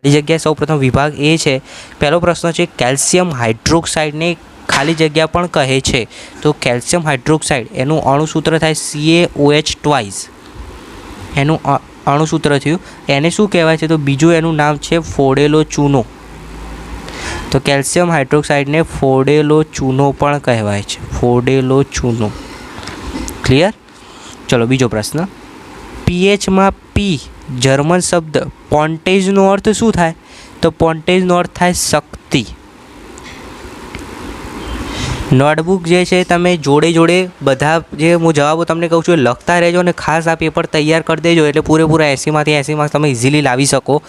जग्या सौप्रथम विभाग ए है। पहलो प्रश्न है कैल्शियम हाइड्रोक्साइड ने खाली जग्या पण कहे छे। तो कैल्शियम हाइड्रोक्साइड एनु अणुसूत्र थाय CaOH ट्वाइस, एनु अणुसूत्र थयुं। एने शुं कहेवाय छे? तो बीजुं एनु नाम छे फोड़ेलो चूनो। तो कैल्शियम हाइड्रोक्साइड ने फोड़ेलो चूनो पण कहेवाय छे, फोड़ेलो चूनो। क्लियर? चलो बीजो प्रश्न, पीएच में पी जर्मन शब्द पोंटेजनो अर्थ शुं थाय? तो पोंटेजनो अर्थ थाय शक्ति। नोटबुक जे छे तमे जोड़े जोड़े बधा जे हूँ जवाबों तमने कहूँ छूँ लखता रहेजो ने खास आ पेपर तैयार कर देजो एटले पूरेपूरा 80 मांथी 80 मार्क्स तमे इजीली लावी सको।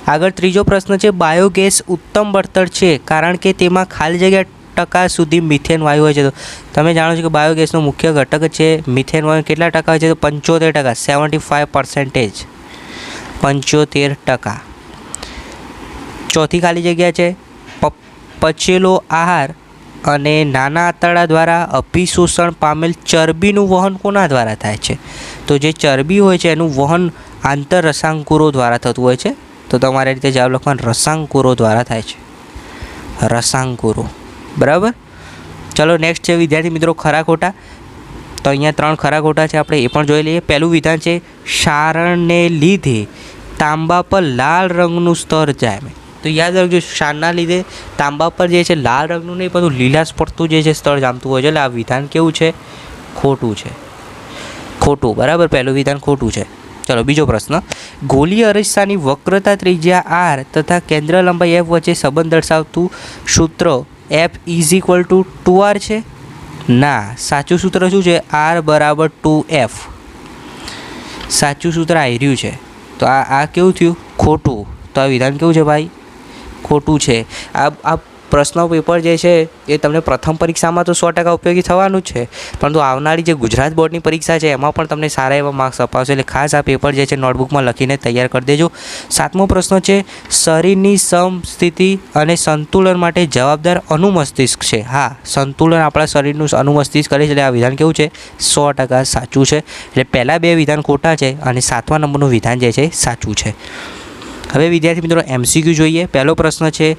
आगळ त्रीजो प्रश्न छे बायोगेस उत्तम बळतण छे कारण के तेमां खाली जग्या टका सुधी मीथेन वायु होय छे। तो तमे जाणो छो कि बायोगेसनो मुख्य घटक छे मीथेन वायु। केटला टका होय छे? तो 75%, 75%, 75%। चौथी खाली जग्या छे पचेलो आहार अने नाना आंतरड़ा द्वारा अभिशोषण पामेल चरबीनुं वहन कोना द्वारा थाय छे? तो जे चरबी होय छे एनुं वहन आंतर रसांकुरो द्वारा थतुं होय छे। तो तमारे रीते जवाब लखवानो रसांकुरो द्वारा थाय छे, रसांकुरो। बराबर। चलो नेक्स्ट है विद्यार्थी मित्रों खरा खोटा। तो अहींया 3 खरा खोटा है, आपणे ए पण जोई लईए। पहेलुं विधान छे क्षारने लीधे तांबा पर लाल रंगनुं स्तर जामे। तो याद रखो क्षारना लीधे तांबा पर जे छे लाल रंगनुं नहीं परंतु लीलाश पड़तुं जे छे स्तर जामतुं होय छे। એટલે આ વિધાન કેવું છે? ખોટું છે, ખોટું। બરાબર, પહેલું વિધાન ખોટું છે। चलो बीजो प्रश्न, गोली अरीसानी वक्रता त्रिज्या R तथा केंद्र लंबाई F वच्चे संबंध दर्शावतुं सूत्र F = 2R छे? ना, साचुं सूत्र शुं छे? R = 2F। साचुं सूत्र आ रह्युं छे। तो आ केवुं थयुं? खोटुं। तो आ विधान केवुं छे भाई? खोटुं छे। आ प्रश्न पेपर जे छे ए तमने प्रथम परीक्षा में तो 100% उपयोगी थवानुं ज छे, परंतु आवनारी जे गुजरात बोर्डनी परीक्षा है एमां पण तमने सारा एवा मार्क्स अपावशे। एटले खास आ पेपर जे छे नोटबुक में लखीने तैयार कर देजो। 7मो प्रश्न है शरीरनी समस्थिति अने संतुलन माटे जवाबदार अनुमस्तिष्क छे। हाँ, संतुलन आपणा शरीरनुं अनुमस्तिष्क करे छे। एटले आ विधान केवुं छे? 100% साचुं छे। एटले पहला 2 विधान खोटा छे अने 7मा नंबरनुं विधान जे छे साचुं छे। हवे विद्यार्थी मित्रों MCQ जोईए। पहलो प्रश्न है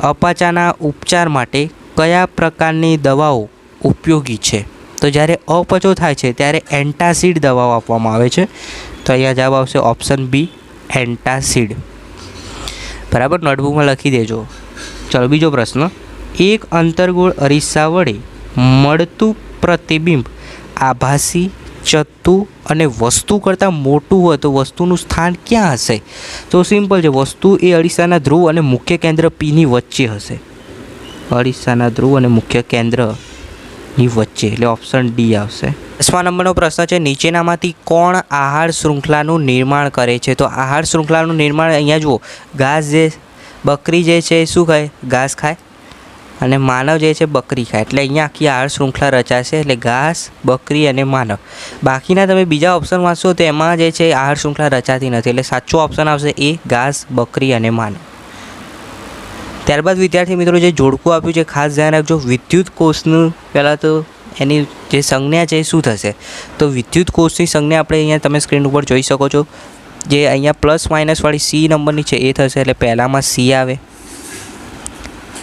अपाचाना उपचार माटे कया प्रकारनी दवाओ उपयोगी छे? तो ज्यारे अपचो थाय छे त्यारे एंटासिड दवाओ आपवामां आवे छे। तो अहींया जवाब आवशे ऑप्शन बी, एंटासिड। बराबर, नोटबुक में लखी देजो। चलो बीजो प्रश्न, एक अंतर्गोळ अरीसा वडे मळतुं प्रतिबिंब आभासी, चत्तु अने वस्तु करता मोटું હોય तो वस्तुનું स्थान क्या हशे? तो सिंपल है, वस्तु ए अरीसाना ध्रुव अने मुख्य केंद्र P ની વચ્ચે હશે। અરીસાના ધ્રુવ અને મુખ્ય કેન્દ્રની વચ્ચે, એટલે ઓપ્શન ડી આવશે। 10મા નંબરનો પ્રશ્ન છે નીચેનામાંથી કોણ આહાર શૃંખલાનું નિર્માણ કરે છે? તો આહાર શૃંખલાનું નિર્માણ અહીંયા જુઓ, ઘાસ જે બકરી જે છે એ શું ખાય? ઘાસ ખાય, અને માનવ જે છે બકરી ખાય। એટલે અહીંયા આખી આહાર શૃંખલા રચાશે, એટલે ઘાસ, બકરી અને માનવ। બાકીના તમે બીજા ઓપ્શન વાંચશો તો એમાં જે છે આહાર શૃંખલા રચાતી નથી, એટલે સાચો ઓપ્શન આવશે એ, ઘાસ, બકરી અને માનવ। ત્યારબાદ વિદ્યાર્થી મિત્રો જે જોડકું આપ્યું છે ખાસ ધ્યાન રાખજો। વિદ્યુત કોષનું પહેલાં તો એની જે સંજ્ઞા છે એ શું થશે? તો વિદ્યુત કોષની સંજ્ઞા આપણે અહીંયા તમે સ્ક્રીન ઉપર જોઈ શકો છો, જે અહીંયા પ્લસ માઇનસ વાળી C નંબરની છે એ થશે, એટલે પહેલામાં C આવે।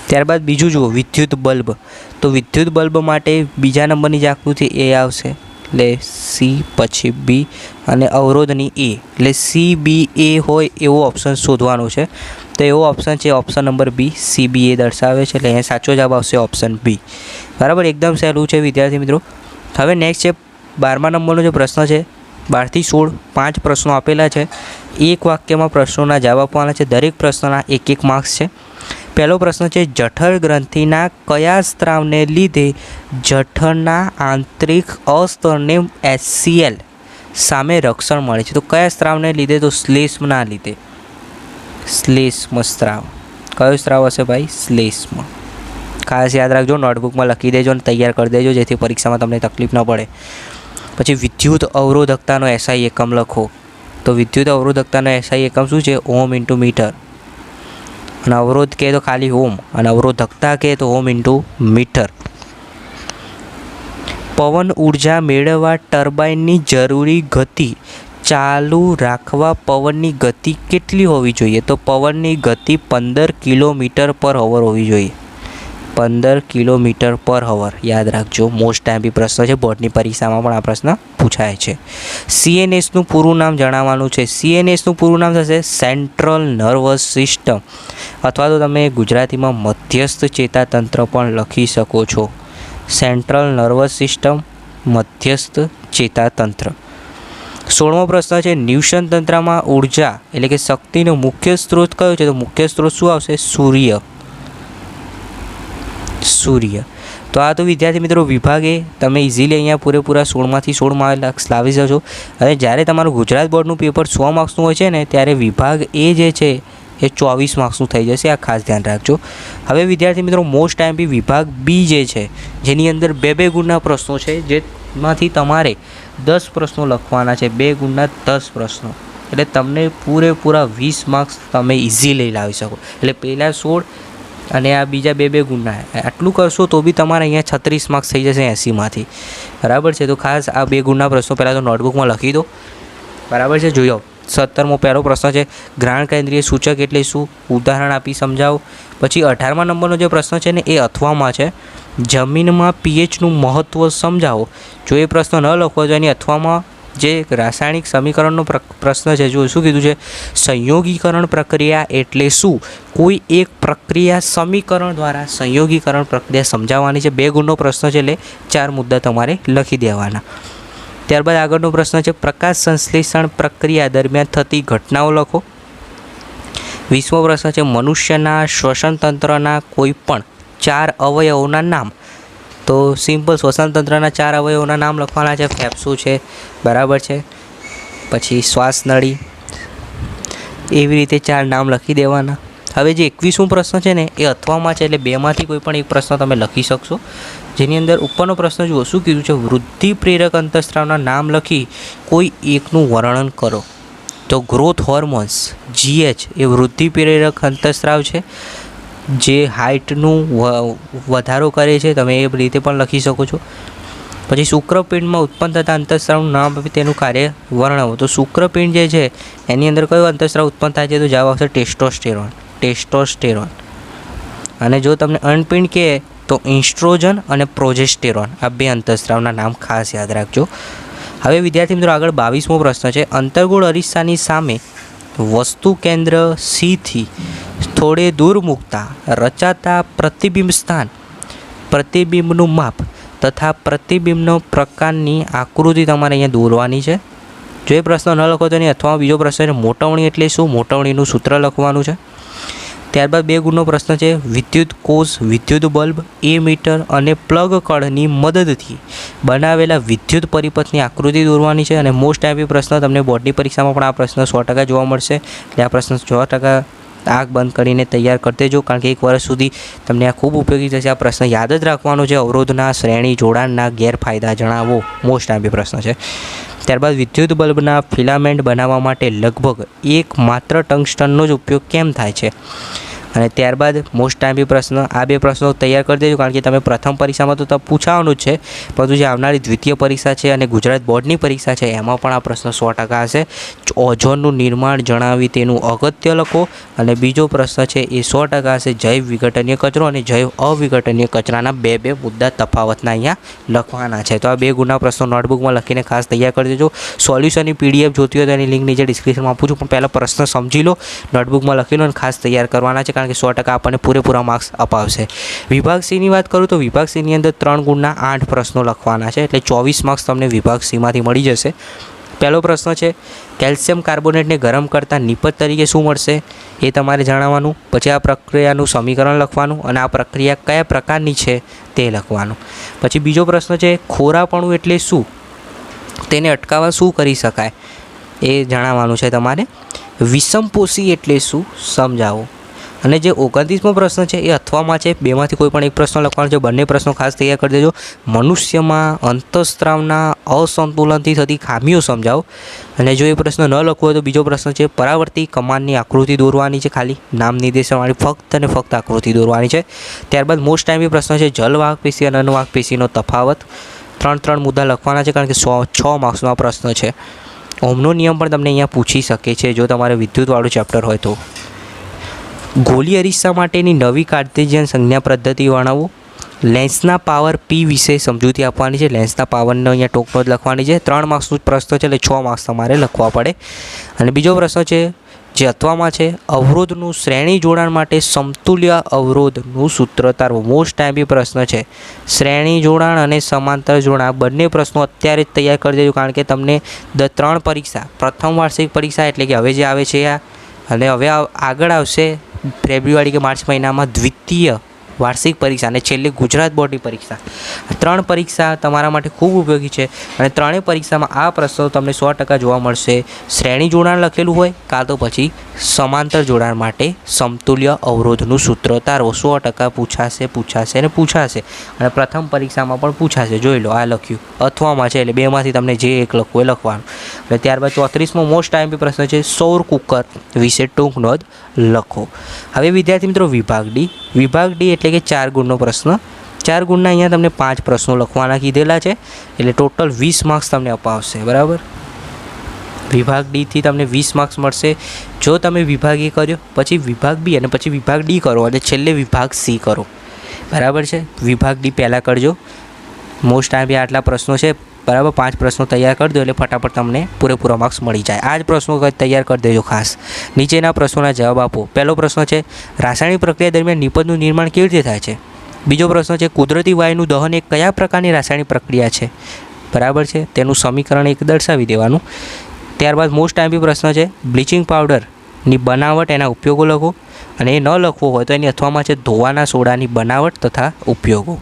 ત્યારબાદ બીજું જુઓ વિદ્યુત બલ્બ, તો વિદ્યુત બલ્બ માટે બીજા નંબરની જે આકૃતિ એ આવશે, એટલે C પછી B અને અવરોધની A, એટલે CBA હોય એવો ઓપ્શન શોધવાનો છે। તો એવો ઓપ્શન છે ઓપ્શન નંબર B, CBA દર્શાવે છે, એટલે અહીંયા સાચો જવાબ આવશે ઓપ્શન B। બરાબર, એકદમ સહેલું છે વિદ્યાર્થી મિત્રો। હવે નેક્સ્ટ છે 12મા નંબરનો જે પ્રશ્ન છે, 12 થી 16 5 પ્રશ્નો આપેલા છે। એક વાક્યમાં પ્રશ્નોના જવાબ આપવાના છે, દરેક પ્રશ્નના 1-1 માર્ક્સ છે। પહેલો પ્રશ્ન છે જઠર ગ્રંથિના કયા સ્ત્રાવને લીધે જઠરના આંતરિક અસ્તરને HCl સામે રક્ષણ મળે છે? તો કયા સ્ત્રાવને લીધે? તો શ્લેષ્મના લીધે। શ્લેષ્મ સ્ત્રાવ, કયો સ્ત્રાવ હશે ભાઈ? શ્લેષ્મ। ખાસ યાદ રાખજો, નોટબુકમાં લખી દેજો અને તૈયાર કરી દેજો, જેથી પરીક્ષામાં તમને તકલીફ ન પડે। પછી વિદ્યુત અવરોધકતાનો SI એકમ લખો, તો વિદ્યુત અવરોધકતાનો SI એકમ શું છે? ઓમ ઇન્ટુ મીટર। અને અવરોધ કહે તો ખાલી ઓમ, અને અવરોધકતા કહે તો ઓમ ઇન્ટુ મીટર। પવન ઉર્જા મેળવવા ટર્બાઇનની જરૂરી ગતિ ચાલુ રાખવા પવનની ગતિ કેટલી હોવી જોઈએ? તો પવનની ગતિ 15 કિલોમીટર પર અવર હોવી જોઈએ. 15 કિલોમીટર પર અવર. યાદ રાખજો, મોસ્ટ ટાઈમ બી પ્રશ્ન છે, બોર્ડની પરીક્ષામાં પણ આ પ્રશ્ન પૂછાય છે. CNSનું પૂરું નામ જણાવવાનું છે. CNSનું પૂરું નામ થશે સેન્ટ્રલ નર્વસ સિસ્ટમ, અથવા તો તમે ગુજરાતીમાં મધ્યસ્થ ચેતાતંત્ર પણ લખી શકો છો. સેન્ટ્રલ નર્વસ સિસ્ટમ, મધ્યસ્થ ચેતાતંત્ર. 16મો પ્રશ્ન છે, ન્યુટન તંત્રમાં ઉર્જા એટલે કે શક્તિનો મુખ્ય સ્ત્રોત કયો છે? તો મુખ્ય સ્ત્રોત શું આવશે? સૂર્ય. તો આ તો વિદ્યાર્થી મિત્રો વિભાગ એ તમે ઇઝીલી અહીંયા પૂરેપૂરા 16માંથી 16 માર્ક્સ લાવી શકો છો. અને જ્યારે તમારું ગુજરાત બોર્ડનું પેપર 100 માર્ક્સનું હોય છે ને, ત્યારે વિભાગ એ જે છે એ 24 માર્ક્સનું થઈ જશે. આ ખાસ ધ્યાન રાખજો. હવે વિદ્યાર્થી મિત્રો મોસ્ટ ટાઈમ બી વિભાગ બી જે છે, જેની અંદર 2 ગુણના પ્રશ્નો છે, જેમાંથી તમારે 10 પ્રશ્નો લખવાના છે. 2 ગુણના 10 પ્રશ્નો, એટલે તમને પૂરેપૂરા 20 માર્ક્સ તમે ઇઝીલી લાવી શકો. એટલે પહેલાં 16 અને આ બીજા 2 ગુણના, આટલું કરશો તો બી તમારે અહીંયા 36 માર્ક્સ થઈ જશે 80માંથી. બરાબર છે. તો ખાસ આ 2 ગુણના પ્રશ્નો પહેલાં તો નોટબુકમાં લખી દો. બરાબર છે. જોઈ લો. 17મો પહેલો પ્રશ્ન છે, ગ્રાણ કેન્દ્રીય સૂચક એટલે શું? ઉદાહરણ આપી સમજાવો. પછી 18મા નંબરનો જે પ્રશ્ન છે ને, એ અથવામાં છે. જમીનમાં pHનું મહત્ત્વ સમજાવો. જો એ પ્રશ્ન ન લખવો તો એની અથવામાં જે રાસાયણિક સમીકરણનો પ્રશ્ન છે, જો શું કીધું છે? સંયોગીકરણ પ્રક્રિયા એટલે શું? કોઈ એક પ્રક્રિયા સમીકરણ દ્વારા સંયોગીકરણ પ્રક્રિયા સમજાવવાની છે. 2 ગુણનો પ્રશ્ન છે, એટલે 4 મુદ્દા તમારે લખી દેવાના. ત્યારબાદ આગળનો પ્રશ્ન છે, પ્રકાશ સંશ્લેષણ પ્રક્રિયા દરમિયાન થતી ઘટનાઓ લખો. 20મો પ્રશ્ન છે, મનુષ્યના શ્વસન તંત્રના કોઈ પણ 4 અવયવોના નામ. તો સિમ્પલ શ્વસન તંત્રના 4 અવયવોના નામ લખવાના છે. ફેફસું છે, બરાબર છે, પછી શ્વાસનળી, એવી રીતે 4 નામ લખી દેવાના. હવે જે 21મો પ્રશ્ન છે ને, એ અથવામાં છે, એટલે 2માંથી કોઈ પણ એક પ્રશ્ન તમે લખી શકશો. જેની અંદર ઉપરનો પ્રશ્ન જુઓ, શું કીધું છે? વૃદ્ધિ પ્રેરક અંતઃસ્ત્રાવના નામ લખી કોઈ એકનું વર્ણન કરો. તો ગ્રોથ હોર્મોન્સ GH એ વૃદ્ધિ પ્રેરક અંતઃસ્ત્રાવ છે, જે હાઇટનું વધારો કરે છે. તમે એ રીતે પણ લખી શકો છો. પછી શુક્રપિંડમાં ઉત્પન્ન થતા અંતઃસ્ત્રાવનું નામ આપી તેનું કાર્ય વર્ણવો. તો શુક્રપિંડ જે છે એની અંદર કયો અંતઃસ્ત્રાવ ઉત્પન્ન થાય છે? તો જવાબ આવશે ટેસ્ટોસ્ટેરોન. અને જો તમને અનપિંડ કહે તો ઇન્સ્ટ્રોજન અને પ્રોજેસ્ટેરોન. આ 2 અંતઃસ્ત્રાવના નામ ખાસ યાદ રાખજો. હવે વિદ્યાર્થી મિત્રો આગળ 22મો પ્રશ્ન છે, અંતર્ગોળ અરીસાની સામે વસ્તુ કેન્દ્ર Cથી થોડે દૂર મૂકતા રચાતા પ્રતિબિંબ સ્થાન, પ્રતિબિંબનું માપ તથા પ્રતિબિંબનો પ્રકારની આકૃતિ તમારે અહીંયા દોરવાની છે. જો એ પ્રશ્ન ન લખો તો એની અથવા બીજો પ્રશ્ન છે, મોટવણી એટલે શું? મોટવણીનું સૂત્ર લખવાનું છે. ત્યારબાદ 2 ગુણનો પ્રશ્ન છે, વિદ્યુત કોષ, વિદ્યુત બલ્બ, એમીટર અને પ્લગ કળની મદદથી બનાવેલા વિદ્યુત પરિપથની આકૃતિ દોરવાની છે. અને મોસ્ટ ટાઈમ પ્રશ્ન તમને બોર્ડની પરીક્ષામાં પણ આ પ્રશ્ન 100% જોવા મળશે. એટલે આ પ્રશ્ન 100% આંખ બંધ કરીને તૈયાર કરી દેજો, કારણ કે 1 વર્ષ સુધી તમને આ ખૂબ ઉપયોગી થશે. આ પ્રશ્ન યાદ જ રાખવાનો છે. અવરોધના શ્રેણી જોડાણના ગેરફાયદા જણાવો. મોસ્ટ ટાઈમ પ્રશ્ન છે. ત્યારબાદ વિદ્યુત બલ્બના ફિલામેન્ટ બનાવવા માટે લગભગ માત્ર ટંગસ્ટનનો જ ઉપયોગ કેમ થાય છે? અને ત્યારબાદ મોસ્ટ ટાઈમ પ્રશ્ન. આ 2 પ્રશ્નો તૈયાર કરી દેજો, કારણ કે તમે પ્રથમ પરીક્ષામાં તો પૂછાવાનું જ છે, પરંતુ જે આવનારી દ્વિતીય પરીક્ષા છે અને ગુજરાત બોર્ડની પરીક્ષા છે, એમાં પણ આ પ્રશ્ન 100% હશે. ઓઝોનનું નિર્માણ જણાવી તેનું અગત્ય લખો. અને બીજો પ્રશ્ન છે એ 100% હશે, જૈવ વિઘટનીય કચરો અને જૈવ અવિઘટનીય કચરાના 2 મુદ્દા તફાવતના અહીંયા લખવાના છે. તો આ 2 ગુણના પ્રશ્નો નોટબુકમાં લખીને ખાસ તૈયાર કરી દેજો. સોલ્યુશનની PDF જોતી હોય તો એની લિંક નીચે ડિસ્ક્રિપ્શનમાં આપું છું, પણ પહેલાં પ્રશ્ન સમજી લો, નોટબુકમાં લખી લો અને ખાસ તૈયાર કરવાના છે, કારણ કે 100% આપણને પૂરેપૂરા માર્ક્સ અપાવશે. વિભાગ Cની વાત કરું તો વિભાગ Cની અંદર 3 ગુણના 8 પ્રશ્નો લખવાના છે, એટલે 24 માર્ક્સ તમને વિભાગ Cમાંથી મળી જશે. પહેલો પ્રશ્ન છે, કેલ્શિયમ કાર્બોનેટને ગરમ કરતા નિપજ તરીકે શું મળશે? એ તમારે જણાવવાનું. પછી આ પ્રક્રિયાનું સમીકરણ લખવાનું અને આ પ્રક્રિયા કયા પ્રકારની છે તે લખવાનું. પછી બીજો પ્રશ્ન છે, ખોરાપણું એટલે શું? તેને અટકાવવા શું કરી શકાય? એ જણાવવાનું છે તમારે. વિષમપોષી એટલે શું? સમજાવો. અને જે 29મો પ્રશ્ન છે એ અથવામાં છે. 2માંથી કોઈ પણ એક પ્રશ્ન લખવાનો છે. બંને પ્રશ્નો ખાસ તૈયાર કરી દેજો. મનુષ્યમાં અંતઃસ્ત્રાવના અસંતુલનથી થતી ખામીઓ સમજાવો. અને જો એ પ્રશ્ન ન લખવો હોય તો બીજો પ્રશ્ન છે, પરાવર્તી કમાનની આકૃતિ દોરવાની છે. ખાલી નામ નિર્દેશનવાળી ફક્ત અને ફક્ત આકૃતિ દોરવાની છે. ત્યારબાદ મોસ્ટ ટાઈમ પ્રશ્ન છે, જલવાહક પેશી અને અનુવાહક પેશીનો તફાવત. 3 મુદ્દા લખવાના છે, કારણ કે 6 માર્ક્સનો આ પ્રશ્ન છે. ઓહમનો નિયમ પણ તમને અહીંયા પૂછી શકે છે જો તમારે વિદ્યુતવાળું ચેપ્ટર હોય તો. ગોલી અરીસા માટેની નવી કાર્ટેશિયન સંજ્ઞા પદ્ધતિ વર્ણવો. લેન્સના પાવર પી વિશે સમજૂતી આપવાની છે. લેન્સના પાવરનો અહીંયા ટોકનો જ લખવાની છે. 3 માર્ક્સનું પ્રશ્ન છે એટલે 6 માર્ક્સ તમારે લખવા પડે. અને બીજો પ્રશ્ન છે જે અથવામાં છે, અવરોધનું શ્રેણી જોડાણ માટે સમતુલ્ય અવરોધનું સૂત્ર તારવો. મોસ્ટ ટાઈમ પ્રશ્ન છે. શ્રેણી જોડાણ અને સમાંતર જોડાણ બંને પ્રશ્નો અત્યારે જ તૈયાર કરી દેજો, કારણ કે તમને 3 પરીક્ષા, પ્રથમ વાર્ષિક પરીક્ષા એટલે કે હવે જે આવે છે આ, અને હવે આગળ આવશે ફેબ્રુઆરી કે માર્ચ મહિનામાં દ્વિતીય વાર્ષિક પરીક્ષા અને છેલ્લે ગુજરાત બોર્ડની પરીક્ષા. 3 પરીક્ષા તમારા માટે ખૂબ ઉપયોગી છે અને ત્રણેય પરીક્ષામાં આ પ્રશ્નો તમને 100% જોવા મળશે. શ્રેણી જોડાણ લખેલું હોય કાં તો પછી સમાંતર જોડાણ માટે સમતુલ્ય અવરોધનું સૂત્ર તારવો. 100% પૂછાશે અને પ્રથમ પરીક્ષામાં પણ પૂછાશે. જોઈ લો, આ લખ્યું અથવામાં છે એટલે બેમાંથી તમને જે એક લખવું એ લખવાનું. અને ત્યારબાદ 34મો મોસ્ટ ટાઈમ પ્રશ્ન છે, સૌર કુકર વિશે ટૂંક નોંધ લખો. હવે વિદ્યાર્થી મિત્રો વિભાગ ડી એટલે કે 4 ગુણનો પ્રશ્ન. 4 ગુણના અહીંયા તમને 5 પ્રશ્નો લખવાના કીધેલા છે એટલે ટોટલ 20 માર્ક્સ તમને અપાવશે. બરાબર, વિભાગ ડીથી તમને 20 માર્ક્સ મળશે જો તમે વિભાગ એ કર્યો, પછી વિભાગ બી અને પછી વિભાગ ડી કરો અને છેલ્લે વિભાગ સી કરો. બરાબર છે, વિભાગ ડી પહેલાં કરજો. મોસ્ટ ટાઈમ આટલા પ્રશ્નો છે. બરાબર, 5 પ્રશ્નો તૈયાર કરી દો એટલે ફટાફટ તમને પૂરેપૂરા માર્ક્સ મળી જાય. આ જ પ્રશ્નો તૈયાર કરી દેજો ખાસ. નીચેના પ્રશ્નોના જવાબ આપો. પહેલો પ્રશ્ન છે, રાસાયણિક પ્રક્રિયા દરમિયાન નિપજનું નિર્માણ કેવી રીતે થાય છે? બીજો પ્રશ્ન છે, કુદરતી વાયુનું દહન એ કયા પ્રકારની રાસાયણિક પ્રક્રિયા છે? બરાબર છે, તેનું સમીકરણ એક દર્શાવી દેવાનું. ત્યારબાદ મોસ્ટ ટાઈમ પ્રશ્ન છે, બ્લીચિંગ પાવડરની બનાવટ, એના ઉપયોગો લખો. અને એ ન લખવો હોય તો એની અથવામાં છે ધોવાના સોડાની બનાવટ તથા ઉપયોગો.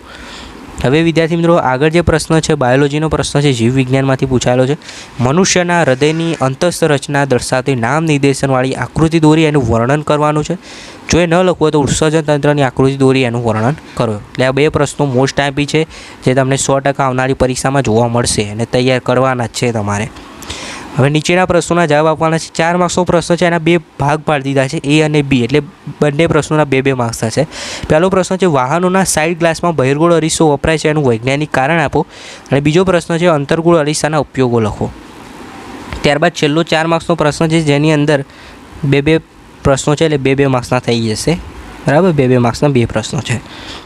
હવે વિદ્યાર્થી મિત્રો આગળ જે પ્રશ્ન છે બાયોલોજીનો પ્રશ્ન છે, જીવ વિજ્ઞાનમાંથી પૂછાયેલો છે. મનુષ્યના હૃદયની અંતસ્થ રચના દર્શાવતી નામ નિર્દેશનવાળી આકૃતિ દોરી એનું વર્ણન કરવાનું છે. જો એ ન લખવું હોય તો ઉત્સર્જન તંત્રની આકૃતિ દોરી એનું વર્ણન કરો. એટલે આ 2 પ્રશ્નો મોસ્ટ ટાઈમ છે જે તમને 100% આવનારી પરીક્ષામાં જોવા મળશે અને તૈયાર કરવાના જ છે તમારે. હવે નીચેના પ્રશ્નોના જવાબ આપવાના છે. 4 માર્ક્સનો પ્રશ્ન છે, એના 2 ભાગ પાડી દીધા છે, એ અને બી, એટલે બંને પ્રશ્નોના 2 માર્ક્સ થશે. પહેલો પ્રશ્ન છે, વાહનોના સાઇડ ગ્લાસમાં બહિર્ગોળ અરીસો વપરાય છે એનું વૈજ્ઞાનિક કારણ આપો. અને બીજો પ્રશ્ન છે, અંતર્ગોળ અરીસાના ઉપયોગો લખો. ત્યારબાદ છેલ્લો 4 માર્ક્સનો પ્રશ્ન છે જેની અંદર 2 પ્રશ્નો છે એટલે 2 માર્ક્સના થઈ જશે. બરાબર, 2 માર્ક્સના 2 પ્રશ્નો છે.